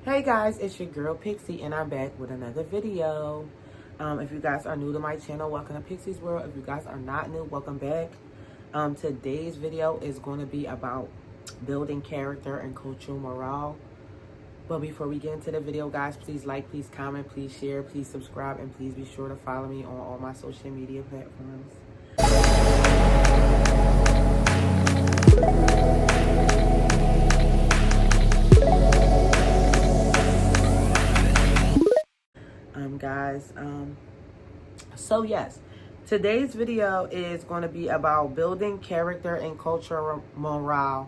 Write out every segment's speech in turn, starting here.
Hey guys, it's your girl Pixie and I'm back with another video. If you guys are new to my channel, welcome to Pixie's World. If you guys are not new, welcome back. Today's video is going to be about building character and cultural morale. But before we get into the video, guys, please like, please comment, please share, please subscribe, and please be sure to follow me on all my social media platforms. Guys, so yes, today's video is going to be about building character and cultural morale.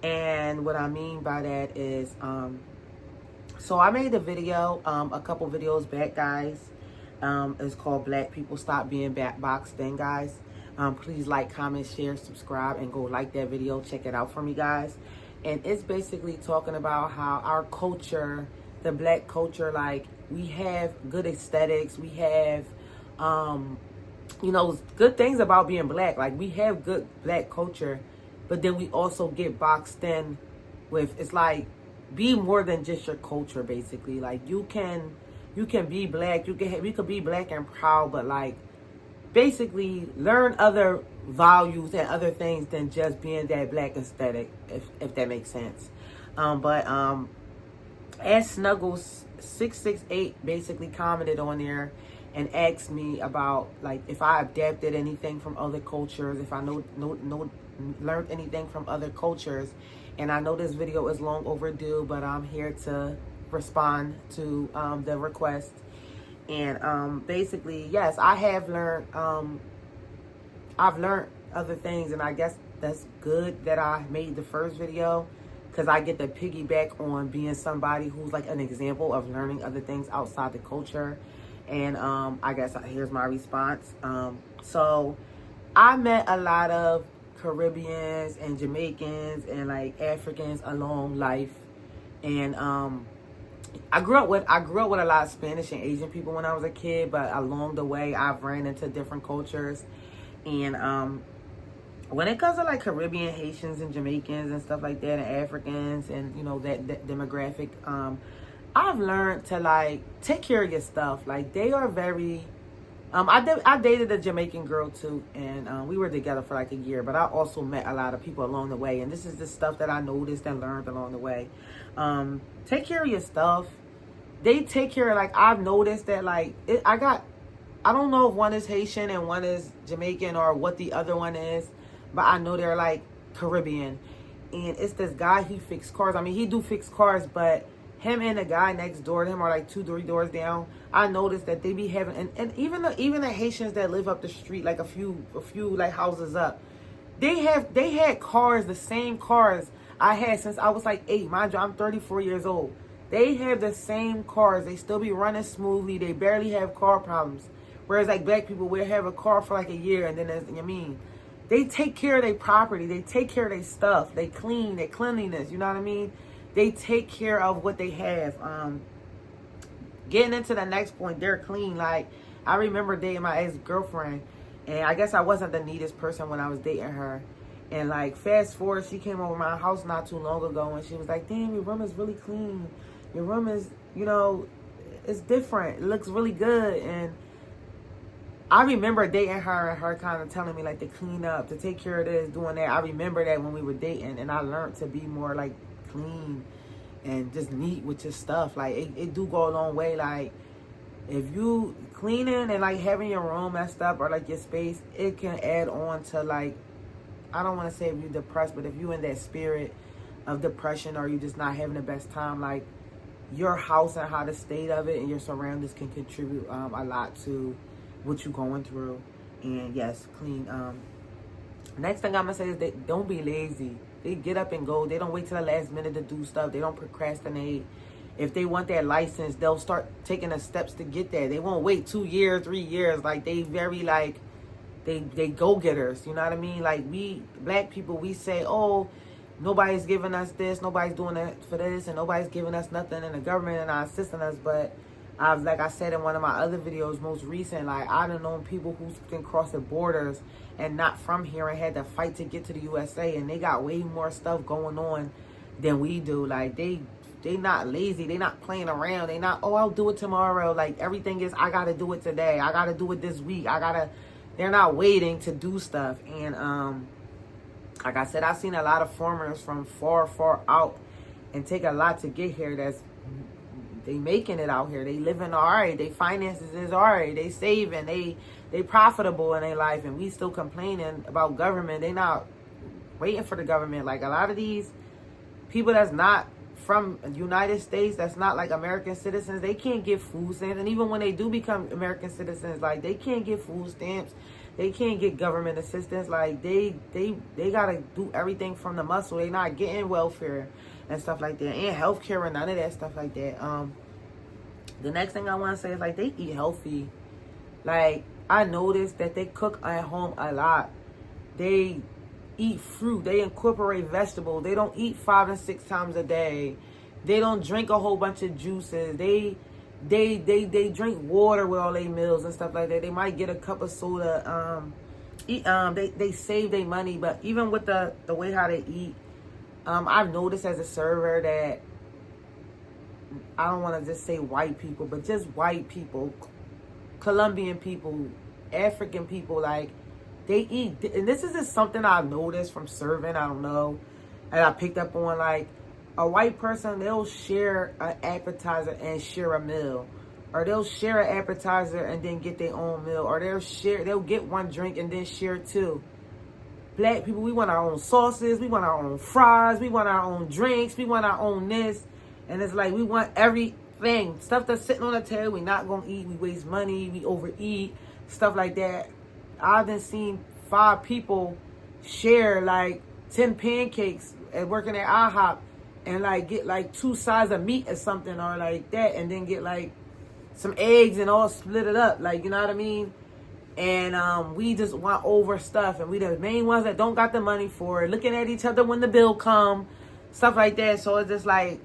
And what I mean by that is, so I made a video a couple videos back, guys. It's called Black People Stop Being Boxed In, guys. Please like, comment, share, subscribe, and go like that video. Check it out for me, guys. And it's basically talking about how our culture, the black culture, like, we have good aesthetics. We have, good things about being black. Like, we have good black culture, but then we also get boxed in with, it's like, be more than just your culture, basically. Like, you can be black. You could be black and proud, but like, basically learn other values and other things than just being that black aesthetic, if that makes sense. As Snuggles 668 basically commented on there and asked me about, like, if I adapted anything from other cultures, if I learned anything from other cultures. And I know this video is long overdue, but I'm here to respond to the request. And basically, yes, I have learned, I've learned other things, and I guess that's good that I made the first video, because I get to piggyback on being somebody who's like an example of learning other things outside the culture. And I guess here's my response. So I met a lot of Caribbeans and Jamaicans and like Africans along life. And I grew up with a lot of Spanish and Asian people when I was a kid, but along the way I've ran into different cultures. And when it comes to like Caribbean, Haitians, and Jamaicans and stuff like that, and Africans, and that demographic, I've learned to like take care of your stuff. Like, they are very. I dated a Jamaican girl too, and we were together for like a year. But I also met a lot of people along the way, and this is the stuff that I noticed and learned along the way. Take care of your stuff. They take care of, like, I've noticed that, like, I don't know if one is Haitian and one is Jamaican or what the other one is. But I know they're like Caribbean. And it's this guy, he fixes cars. I mean, he do fix cars, but him and the guy next door to him are like 2-3 doors down. I noticed that they be having, and even the Haitians that live up the street, like a few like houses up, they had cars, the same cars I had since I was like 8. Mind you, I'm 34 years old. They have the same cars. They still be running smoothly. They barely have car problems. Whereas like black people, we have a car for like a year, and then they take care of their property. They take care of their stuff. They clean, their cleanliness. You know what I mean? They take care of what they have. Getting into the next point, they're clean. Like, I remember dating my ex-girlfriend, and I guess I wasn't the neatest person when I was dating her. And like, fast forward, she came over my house not too long ago, and she was like, "Damn, your room is really clean. Your room is, it's different. It looks really good." And I remember dating her and her kind of telling me, like, to clean up, to take care of this, doing that. I remember that when we were dating, and I learned to be more, like, clean and just neat with your stuff. Like, it do go a long way. Like, if you cleaning and, like, having your room messed up or, like, your space, it can add on to, like, I don't want to say if you're depressed, but if you in that spirit of depression or you just not having the best time, like, your house and how the state of it and your surroundings can contribute a lot to what you're going through. And yes, clean. Next thing I'm gonna say is that don't be lazy. They get up and go. They don't wait till the last minute to do stuff. They don't procrastinate. If they want that license, they'll start taking the steps to get that. They won't wait 2 years, 3 years. Like, they very, like, they go-getters. You know what I mean? Like, we black people, we say, oh, nobody's giving us this, nobody's doing that for this, and nobody's giving us nothing, and the government and not assisting us. But like I said in one of my other videos, most recent, like, I done known people who can cross the borders and not from here and had to fight to get to the USA, and they got way more stuff going on than we do. Like, they they not lazy. They not playing around. They not, oh, I'll do it tomorrow. Like, everything is, I got to do it today. I got to do it this week. They're not waiting to do stuff. And, like I said, I've seen a lot of foreigners from far, far out and take a lot to get here. They making it out here. They living all right. They finances is all right. They saving. They profitable in their life. And we still complaining about government. They not waiting for the government. Like, a lot of these people that's not from the United States, that's not like American citizens, they can't get food stamps. And even when they do become American citizens, like, they can't get food stamps. They can't get government assistance. Like, they gotta do everything from the muscle. They not getting welfare and stuff like that, and healthcare and none of that stuff like that. The next thing I want to say is, like, they eat healthy. Like, I noticed that they cook at home a lot. They eat fruit. They incorporate vegetables. They don't eat 5 and 6 times a day. They don't drink a whole bunch of juices. They drink water with all their meals and stuff like that. They might get a cup of soda. They save their money, but even with the way how they eat, I've noticed as a server that, I don't want to just say white people, but just white people, Colombian people, African people, like, they eat. And this is just something I've noticed from serving, I don't know, and I picked up on, like, a white person, they'll share an appetizer and share a meal. Or they'll share an appetizer and then get their own meal. Or they'll get one drink and then share two. Black people, we want our own sauces, we want our own fries, we want our own drinks, we want our own this. And it's like, we want everything. Stuff that's sitting on the table, we're not going to eat. We waste money, we overeat, stuff like that. I've been seen 5 people share like 10 pancakes and working at IHOP and like get like 2 sides of meat or something or like that, and then get like some eggs and all split it up. Like, you know what I mean? And we just want over stuff, and we the main ones that don't got the money for it, looking at each other when the bill come, stuff like that. So it's just like,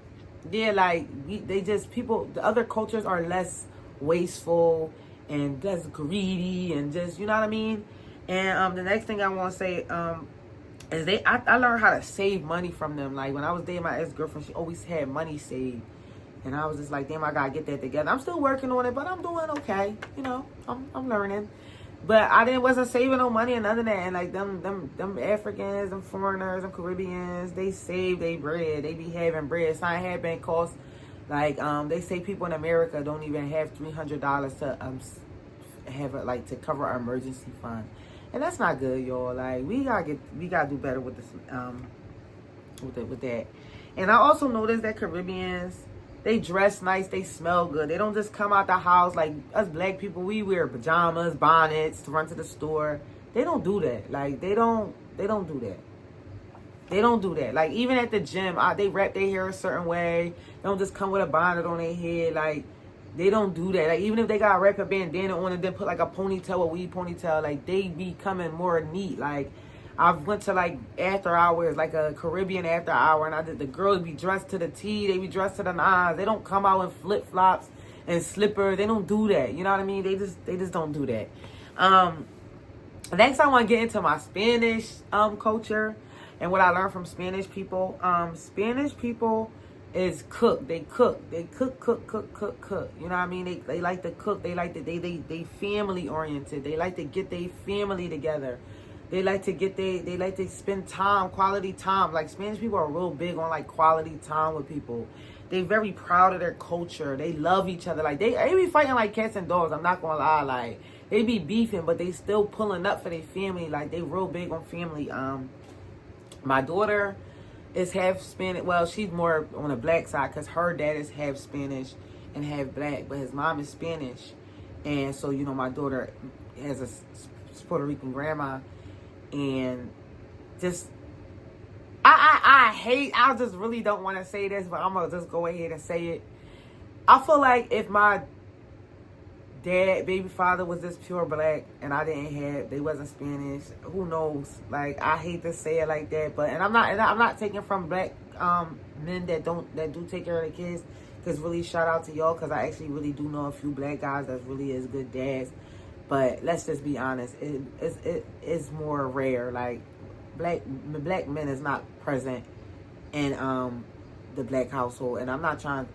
yeah, like, the other cultures are less wasteful and less greedy and just, you know what I mean? And the next thing I want to say is I learned how to save money from them. Like, when I was dating my ex-girlfriend, she always had money saved. And I was just like, damn, I gotta get that together. I'm still working on it, but I'm doing okay. You know, I'm learning. But I wasn't saving no money and none of that. And like them Africans, them foreigners, them Caribbeans, they save their bread. They be having bread. Sign had been cost, like, they say people in America don't even have $300 to have it, like, to cover our emergency fund. And that's not good, y'all. Like, we gotta do better with this, with that. And I also noticed that Caribbeans, they dress nice, they smell good. They don't just come out the house like us black people. We wear pajamas, bonnets to run to the store. They don't do that. Like, they don't do that. They don't do that. Like, even at the gym, they wrap their hair a certain way. They don't just come with a bonnet on their head. Like, they don't do that. Like, even if they got wrap a bandana on and then put like a ponytail, a weave ponytail, like, they be coming more neat. Like, I went to like after hours, like a Caribbean after hour, and the girls be dressed to the T, they be dressed to the nines. They don't come out in flip flops and slippers. They don't do that. You know what I mean? They just don't do that. Next, I want to get into my Spanish culture and what I learned from Spanish people. Spanish people is cook. They cook. They cook. You know what I mean? They like to cook. They like to they family oriented. They like to get their family together. They like to spend time, quality time. Like, Spanish people are real big on like quality time with people. They very proud of their culture. They love each other. Like, they be fighting like cats and dogs. I'm not gonna lie. Like, they be beefing, but they still pulling up for their family. Like, they real big on family. My daughter is half Spanish. Well, she's more on the black side because her dad is half Spanish and half black, but his mom is Spanish. And so, you know, my daughter has a Puerto Rican grandma. And just, I just really don't want to say this, but I'm going to just go ahead and say it. I feel like if my baby father was just pure black and they wasn't Spanish, who knows? Like, I hate to say it like that, but, and I'm not taking from black men that do take care of the kids, because really shout out to y'all, because I actually really do know a few black guys that really is good dads. But let's just be honest, it is more rare. Like, black men is not present in the black household. And I'm not trying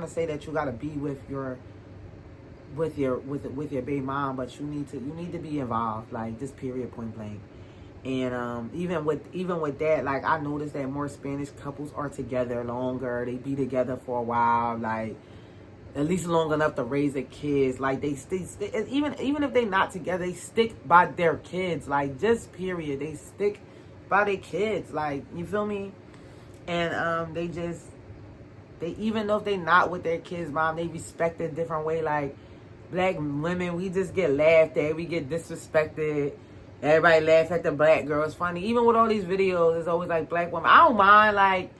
to say that you gotta be with your baby mom, but you need to be involved, like, just period, point blank. And even with that, like, I noticed that more Spanish couples are together longer. They be together for a while, like, at least long enough to raise their kids. Like, they even if they not together, they stick by their kids. Like, just period, they stick by their kids. Like, you feel me? And they even though if they not with their kids' mom, they respect it a different way. Like, black women, we just get laughed at, we get disrespected. Everybody laugh at the black girl. It's funny. Even with all these videos, it's always like black women. I don't mind, like,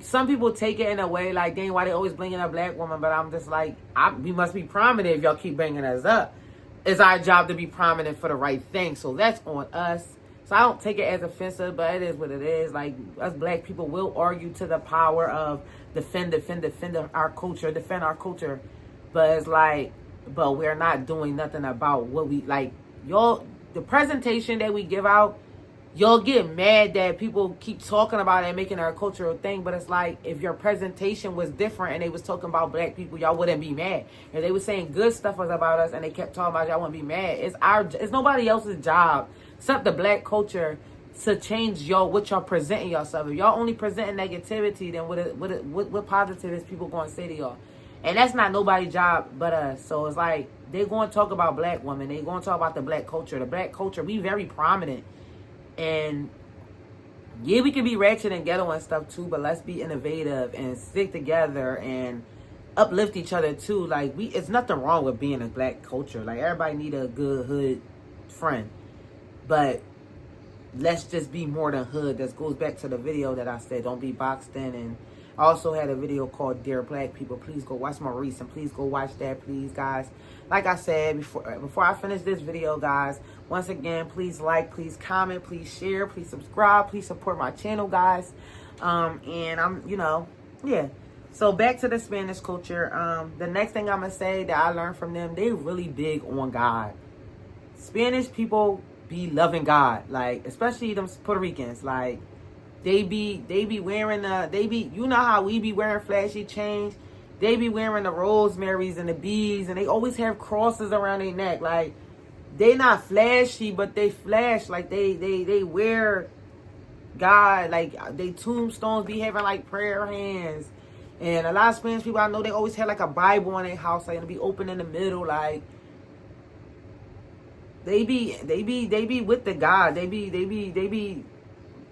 some people take it in a way like, dang, why they always bringing up black women? But I'm just like, we must be prominent if y'all keep bringing us up. It's our job to be prominent for the right thing. So that's on us. So I don't take it as offensive, but it is what it is. Like, us black people will argue to the power of defend our culture, defend our culture. But it's like, but we're not doing nothing about what we, like, y'all, the presentation that we give out, y'all get mad that people keep talking about it and making it a cultural thing. But it's like, if your presentation was different and they was talking about black people, y'all wouldn't be mad. If they was saying good stuff was about us and they kept talking about y'all, wouldn't be mad. It's nobody else's job except the black culture to change what y'all presenting yourself. If y'all only presenting negativity, then what positive is people going to say to y'all? And that's not nobody's job but us. So it's like, they're going to talk about black women. They're going to talk about the black culture. The black culture, we very prominent. And yeah, we can be ratchet and ghetto and stuff too, but let's be innovative and stick together and uplift each other too. Like, it's nothing wrong with being a black culture. Like, everybody need a good hood friend. But let's just be more than hood. That goes back to the video that I said, don't be boxed in. And I also had a video called Dear Black People. Please go watch Maurice and please go watch that, please, guys. Like I said, before I finish this video, guys, once again, please like, please comment, please share, please subscribe, please support my channel, guys. And I'm, yeah. So back to the Spanish culture. The next thing I'm going to say that I learned from them, they really big on God. Spanish people be loving God, like, especially them Puerto Ricans, like, they be wearing you know how we be wearing flashy chains? They be wearing the rosemaries and the beads, and they always have crosses around their neck. Like, they not flashy, but they flash. Like, they wear God. Like, they tombstones be having, like, prayer hands. And a lot of Spanish people I know, they always had, like, a Bible in their house, like, it'll be open in the middle. Like, they be with the God. They be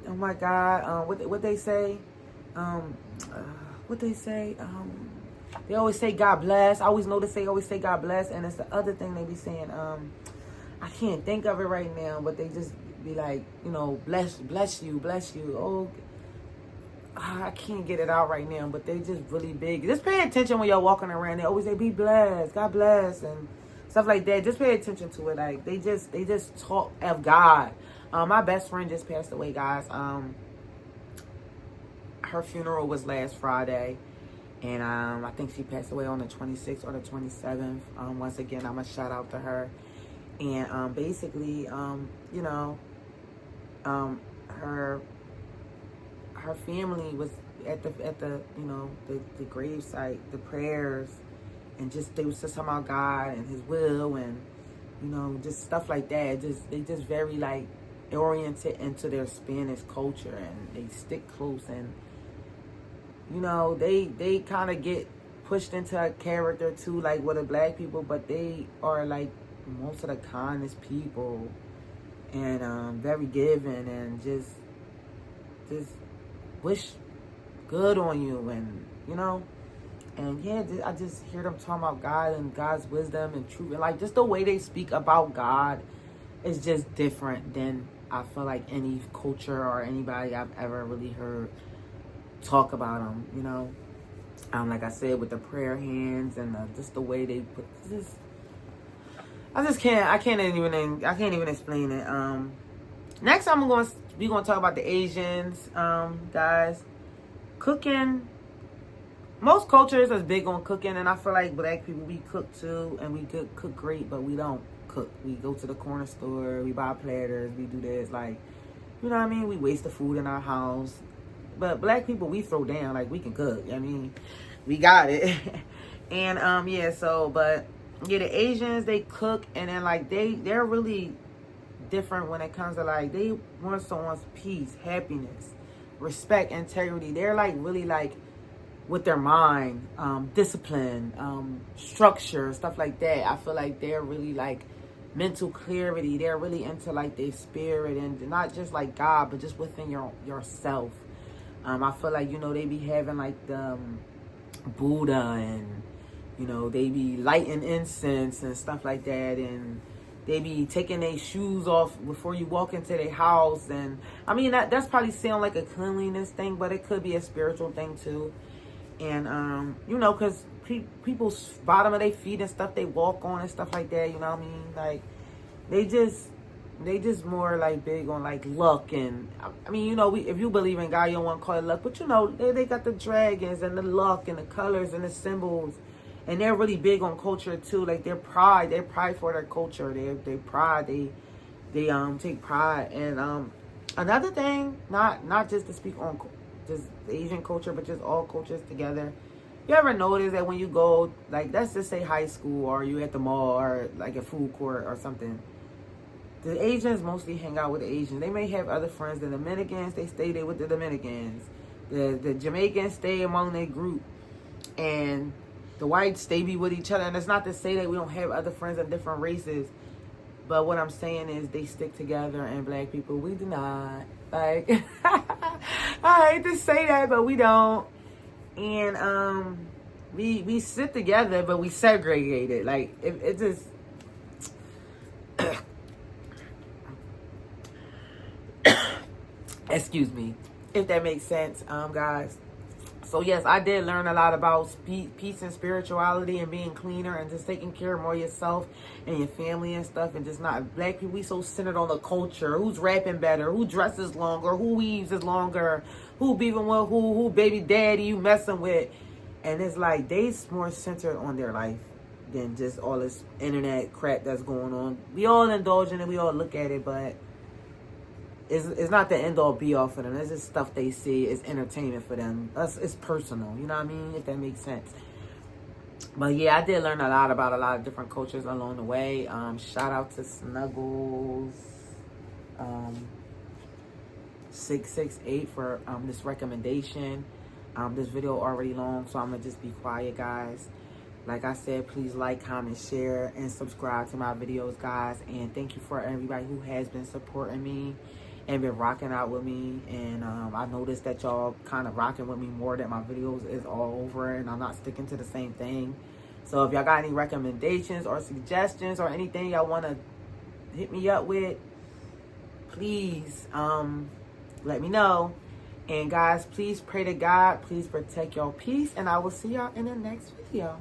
oh my God, what they say? They always say God bless. I always know they always say God bless, and it's the other thing they be saying. I can't think of it right now, but they just be like, bless you. Oh, I can't get it out right now, but they just really big. Just pay attention when you're walking around. They always say, be blessed, God bless, and stuff like that. Just pay attention to it. Like, they just talk of God. My best friend just passed away, guys. Her funeral was last Friday, and I think she passed away on the 26th or the 27th. Once again, I'm gonna shout out to her. And basically, her family was at the grave site, the prayers, and they was just talking about God and His will, and just stuff like that. They just very, like, oriented into their Spanish culture, and they stick close, and they kind of get pushed into a character too, like with the black people, but they are, like, most of the kindest people, and very giving, and just wish good on you, and and yeah, I just hear them talking about God and God's wisdom and truth, and, like, just the way they speak about God is just different than I feel like any culture or anybody I've ever really heard talk about them, like I said, with the prayer hands and just the way they put this. I can't even explain it. Next we're gonna talk about the Asians, guys. Cooking. Most cultures is big on cooking, and I feel like black people, we cook too, and we cook great, but we don't cook. We go to the corner store, we buy platters, we do this, like, we waste the food in our house. but black people, we throw down. Like, we can cook. I mean, we got it. And yeah, so, but yeah, the Asians, they cook, and then like they're really different when it comes to like, they want someone's peace, happiness, respect, integrity. They're like really like with their mind, discipline, structure, stuff like that. I feel like they're really like mental clarity. They're really into like their spirit, and not just like God, but just within yourself. I feel like, you know, they be having like the Buddha, and you know, they be lighting incense and stuff like that, and they be taking their shoes off before you walk into their house. And I mean, that's probably sound like a cleanliness thing, but it could be a spiritual thing too. And you know, because people's bottom of their feet and stuff they walk on and stuff like that, you know what I mean? Like, they just more like big on like luck. And I mean, you know, if you believe in God, you don't want to call it luck, but you know, they got the dragons and the luck and the colors and the symbols, and they're really big on culture too. Like, they're pride for their culture. They pride. They take pride. And another thing, not just to speak on just Asian culture, but just all cultures together. You ever notice that when you go, like, let's just say high school, or you at the mall, or like a food court or something, the Asians mostly hang out with the Asians. They may have other friends. The Dominicans, they stay there with the Dominicans. The Jamaicans stay among their group. And the whites, they be with each other. And it's not to say that we don't have other friends of different races. But what I'm saying is they stick together, and black people, we do not. Like, I hate to say that, but we don't. And we sit together, but we segregated. Like, it just... Excuse me, if that makes sense, guys. So yes, I did learn a lot about peace and spirituality, and being cleaner, and just taking care more of yourself and your family and stuff. And just not, black people, we so centered on the culture. Who's rapping better? Who dresses longer? Who weaves is longer? Who beefing with who baby daddy you messing with? And it's like, they's more centered on their life than just all this internet crap that's going on. We all indulge in it. We all look at it, but it's not the end all be all for them. It's just stuff they see. It's entertainment for them. It's personal. You know what I mean? If that makes sense. But yeah, I did learn a lot about a lot of different cultures along the way. Shout out to Snuggles 668 for this recommendation. This video already long, so I'm gonna just be quiet, guys. Like I said, please like, comment, share, and subscribe to my videos, guys. And thank you for everybody who has been supporting me and been rocking out with me. And I noticed that y'all kind of rocking with me more, that my videos is all over and I'm not sticking to the same thing. So if y'all got any recommendations or suggestions or anything y'all want to hit me up with, please let me know. And guys, please pray to God. Please protect your peace. And I will see y'all in the next video.